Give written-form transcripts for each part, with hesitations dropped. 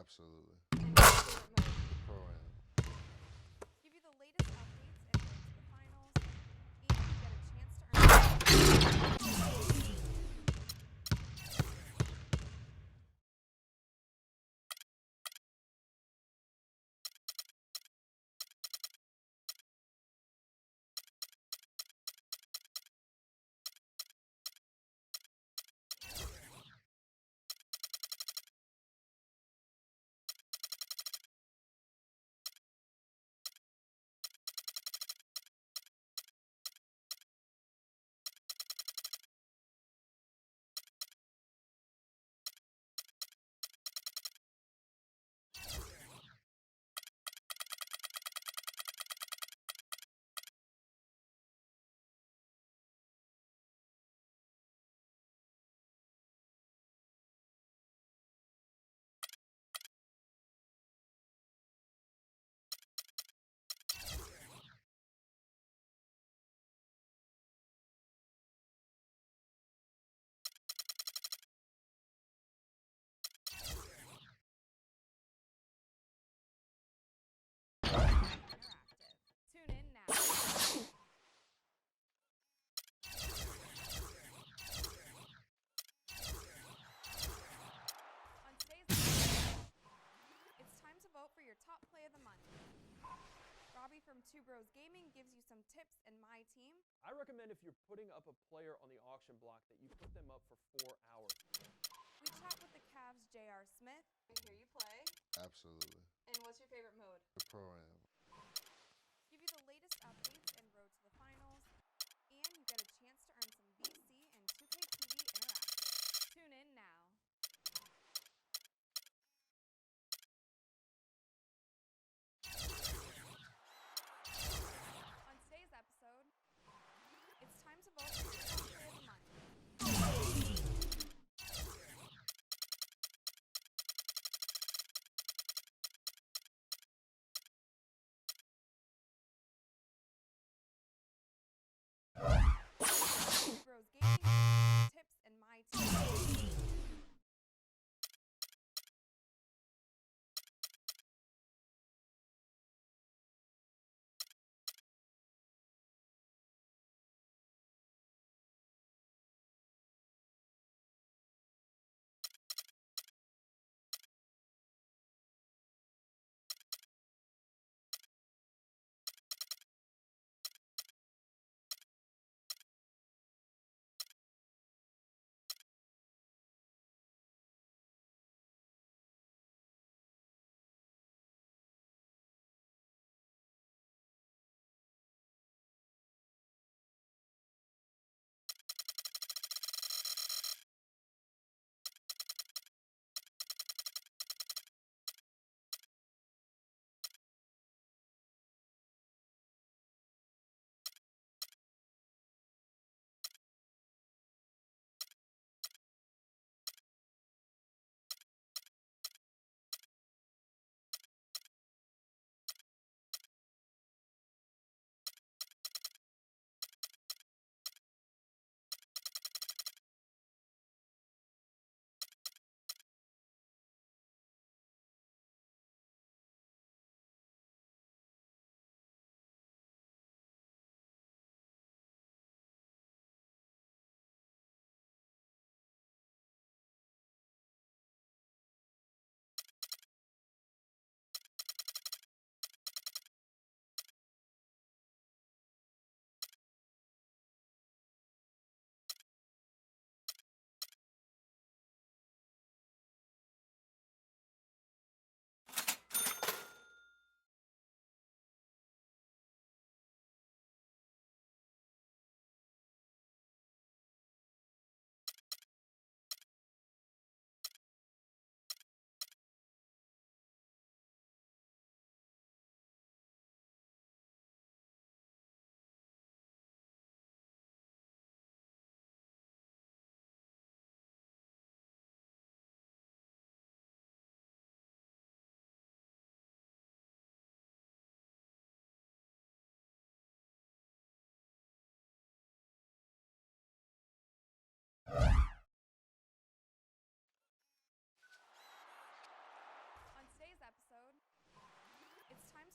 Absolutely. And what's your favorite mode? The pro am. Give you the latest updates and road to the finals, and you get a chance to earn. Interactive. Tune in now. On today's episode, it's time to vote for your top play of the month. Robbie from Two Bros Gaming gives you some tips in my team. I recommend if you're putting up a player on the auction block that you put them up for 4 hours. We chat with the Cavs' J.R. Smith. I hear you play. Absolutely. And what's your favorite mode? The pro am. Give you the latest updates and road to the finals, and you get a chance to earn some VC and 2K TV Interactive. Tune in now. On today's episode, it's time to vote for your top play of the month.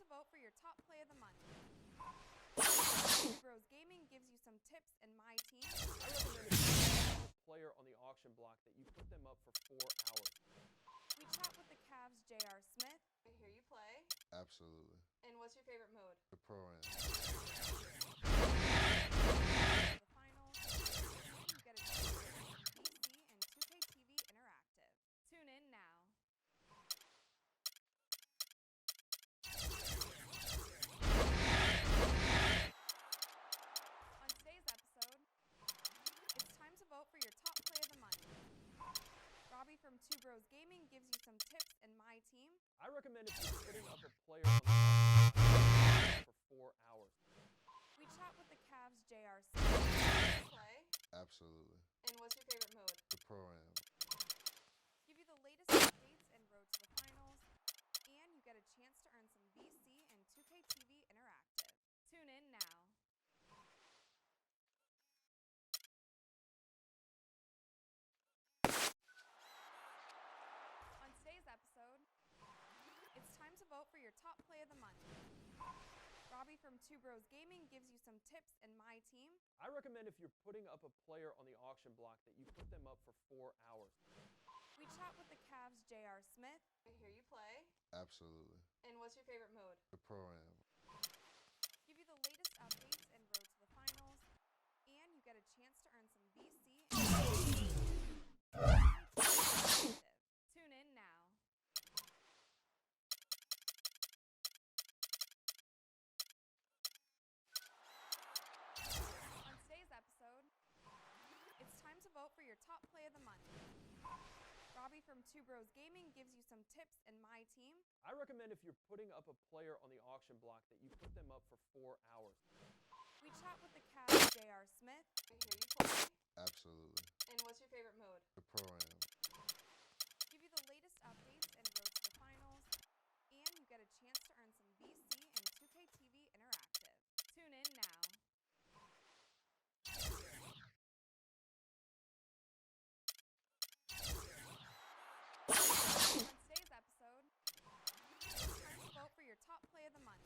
vote for your top play of the month. Two Bros Gaming gives you some tips and my team. I recommend if you have a player on the auction block that you put them up for 4 hours. We chat with the Cavs' J.R. Smith. I hear you play. Absolutely. And what's your favorite mode? The pro-am. The finals. And you get a chance to win some VC and 2K TV Interactive. Tune in now. On today's episode, it's time to vote for your top play of the month. Robbie from Two Bros Gaming gives you some tips and my team. I recommend if you're putting up a player on the auction block for 4 hours. We chat with the Cavs' J.R. Smith. Play. Absolutely. And what's your favorite mode? The pro-am. Give you the latest updates and road to the finals, and you get a chance to earn some VC and 2K TV Interactive. Tune in now. On today's episode, it's time to vote for your top play of the month. Robbie from Two Bros Gaming gives you some tips and my team. I recommend if you're putting up a player on the auction block that you put them up for 4 hours. We chat with the Cavs' J.R. Smith. I hear you play. Absolutely. And what's your favorite mode? The pro-am. Give you the latest updates and road to the finals, and you get a chance to earn some VC and Tune in now. On today's episode, it's time to vote for your top play of the month. Robbie from Two Bros Gaming gives you some tips and my team. I recommend if you're putting up a player on the auction block that you put them up for 4 hours. We chat with the Cavs' J.R. Smith. I hear you play. Absolutely. And what's your favorite mode? The pro-am. Give you the latest updates and road to the finals, and you get a chance to earn some VC and 2K TV Interactive. Tune in now. On today's episode, it's time to vote for your top play of the month.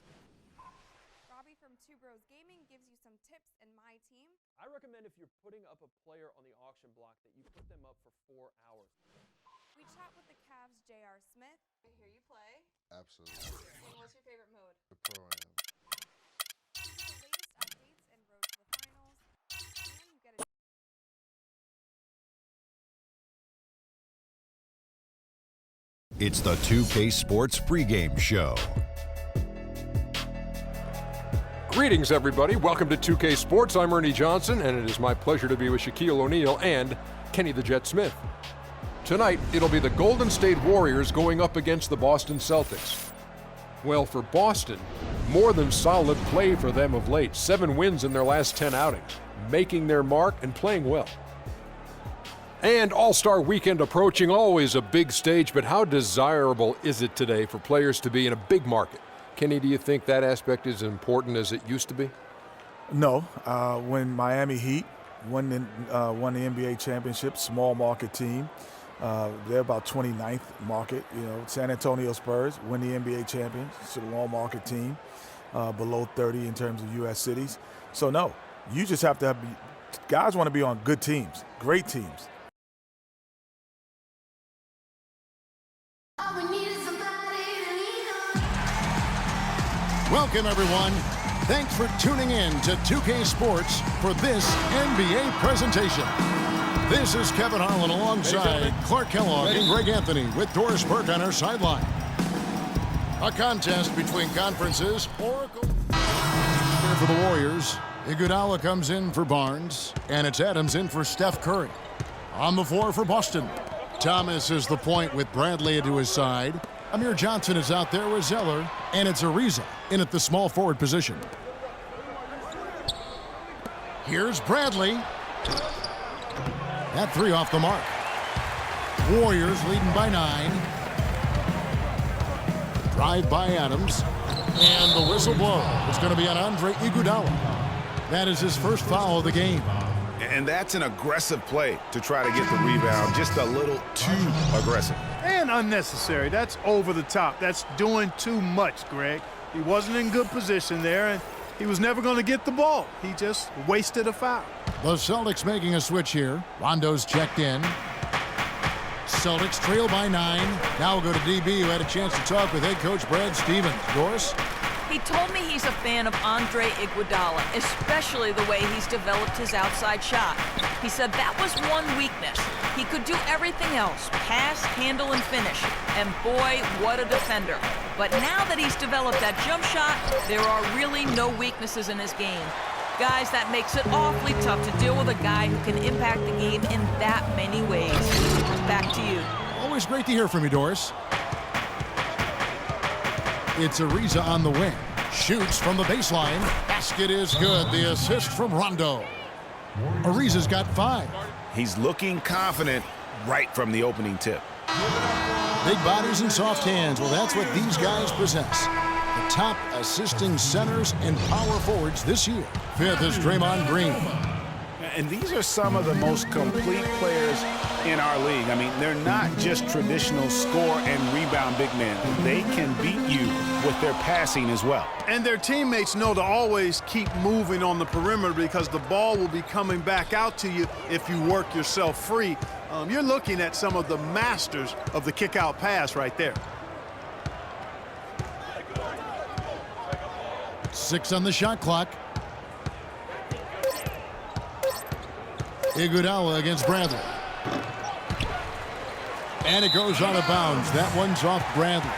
Robbie from Two Bros Gaming gives you some tips and my team. I recommend if you're putting up a player on the auction block that you put them up for 4 hours. We chat with the Cavs' J.R. Smith. I hear you play. Absolutely. And what's your favorite mode? The pro-am. Give you the latest updates and road to the finals, and you get a It's the 2K Sports pregame show. Greetings, everybody. Welcome to 2K Sports. I'm Ernie Johnson, and it is my pleasure to be with Shaquille O'Neal and Kenny the Jet Smith. Tonight, it'll be the Golden State Warriors going up against the Boston Celtics. Well, for Boston, more than solid play for them of late. 7 wins in their last 10 outings, making their mark and playing well. And All-Star Weekend approaching, always a big stage, but how desirable is it today for players to be in a big market? Kenny, do you think that aspect is as important as it used to be? No. When Miami Heat won the NBA championship, small market team, they're about 29th market. You know, San Antonio Spurs win the NBA championship, small market team, below 30 in terms of U.S. cities. So no, you just have to have guys want to be on good teams, great teams. Welcome, everyone. Thanks for tuning in to 2K Sports for this NBA presentation. This is Kevin Harlan alongside Clark Kellogg and Greg Anthony with Doris Burke on our sideline. A contest between conferences. Oracle for the Warriors. Iguodala comes in for Barnes, and it's Adams in for Steph Curry. On the floor for Boston, Thomas is the point with Bradley to his side. Amir Johnson is out there with Zeller, and it's Ariza in at the small forward position. Here's Bradley. That 3 off the mark. Warriors leading by 9. Drive by Adams, and the whistle blows. It's going to be on Andre Iguodala. That is his first foul of the game. And that's an aggressive play to try to get the rebound. Just a little too aggressive. And unnecessary. That's over the top. That's doing too much, Greg. He wasn't in good position there, and he was never going to get the ball. He just wasted a foul. The Celtics making a switch here. Rondo's checked in. Celtics trail by 9. Now we'll go to DB, who had a chance to talk with head coach Brad Stevens. Doris? He told me he's a fan of Andre Iguodala, especially the way he's developed his outside shot. He said that was one weakness. He could do everything else, pass, handle, and finish. And boy, what a defender. But now that he's developed that jump shot, there are really no weaknesses in his game. Guys, that makes it awfully tough to deal with a guy who can impact the game in that many ways. Back to you. Always great to hear from you, Doris. It's Ariza on the wing. Shoots from the baseline. Basket is good. The assist from Rondo. Ariza's got 5. He's looking confident right from the opening tip. Big bodies and soft hands. Well, that's what these guys possess. The top assisting centers and power forwards this year. 5th is Draymond Green. And these are some of the most complete players in our league. I mean, they're not just traditional score and rebound big men. They can beat you with their passing as well. And their teammates know to always keep moving on the perimeter because the ball will be coming back out to you if you work yourself free. You're looking at some of the masters of the kick-out pass right there. 6 on the shot clock. Iguodala against Bradley. And it goes out of bounds. That one's off Bradley.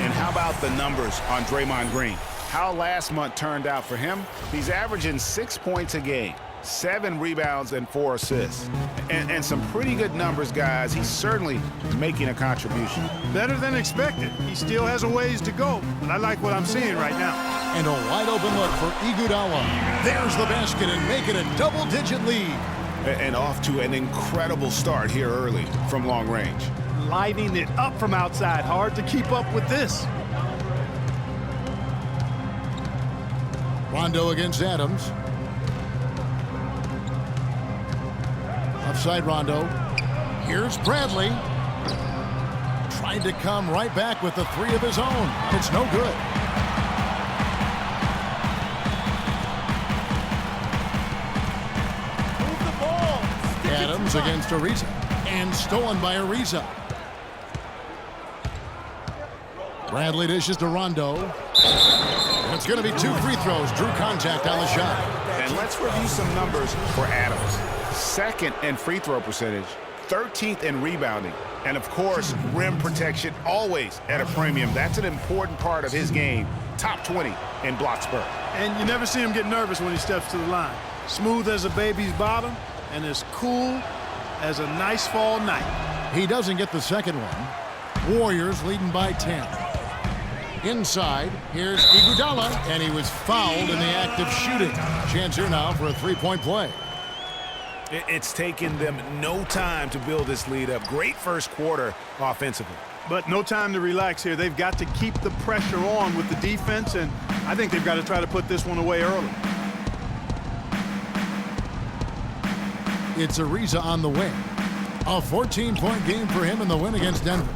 And how about the numbers on Draymond Green? How last month turned out for him? He's averaging 6 points a game, 7 rebounds, and 4 assists. And some pretty good numbers, guys. He's certainly making a contribution. Better than expected. He still has a ways to go, but I like what I'm seeing right now. And a wide open look for Iguodala. There's the basket and making a double-digit lead. And off to an incredible start here early from long range. Lighting it up from outside. Hard to keep up with this. Rondo against Adams. Offside Rondo. Here's Bradley. Trying to come right back with the 3 of his own. It's no good. Adams against Ariza. And stolen by Ariza. Bradley dishes to Rondo. And it's going to be 2 free throws. Drew contact on the shot. And let's review some numbers for Adams. 2nd in free throw percentage, 13th in rebounding, and of course, rim protection always at a premium. That's an important part of his game. Top 20 in block spurt. And you never see him get nervous when he steps to the line. Smooth as a baby's bottom and as cool as a nice fall night. He doesn't get the second one. Warriors leading by 10. Inside, here's Iguodala, and he was fouled in the act of shooting. Chance here now for a 3-point play. It's taken them no time to build this lead up. Great first quarter offensively. But no time to relax here. They've got to keep the pressure on with the defense, and I think they've got to try to put this one away early. It's Ariza on the wing. A 14-point game for him in the win against Denver.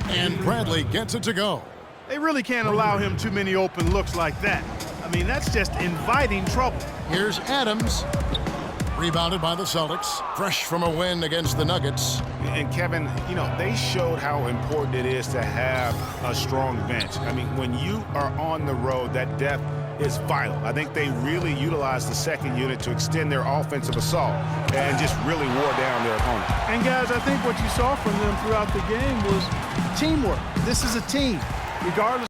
And Bradley gets it to go. They really can't allow him too many open looks like that. I mean, that's just inviting trouble. Here's Adams. Rebounded by the Celtics. Fresh from a win against the Nuggets. And Kevin, you know, they showed how important it is to have a strong bench. I mean, when you are on the road, that depth is vital. I think they really utilized the second unit to extend their offensive assault and just really wore down their opponent. And guys, I think what you saw from them throughout the game was teamwork. This is a team, regardless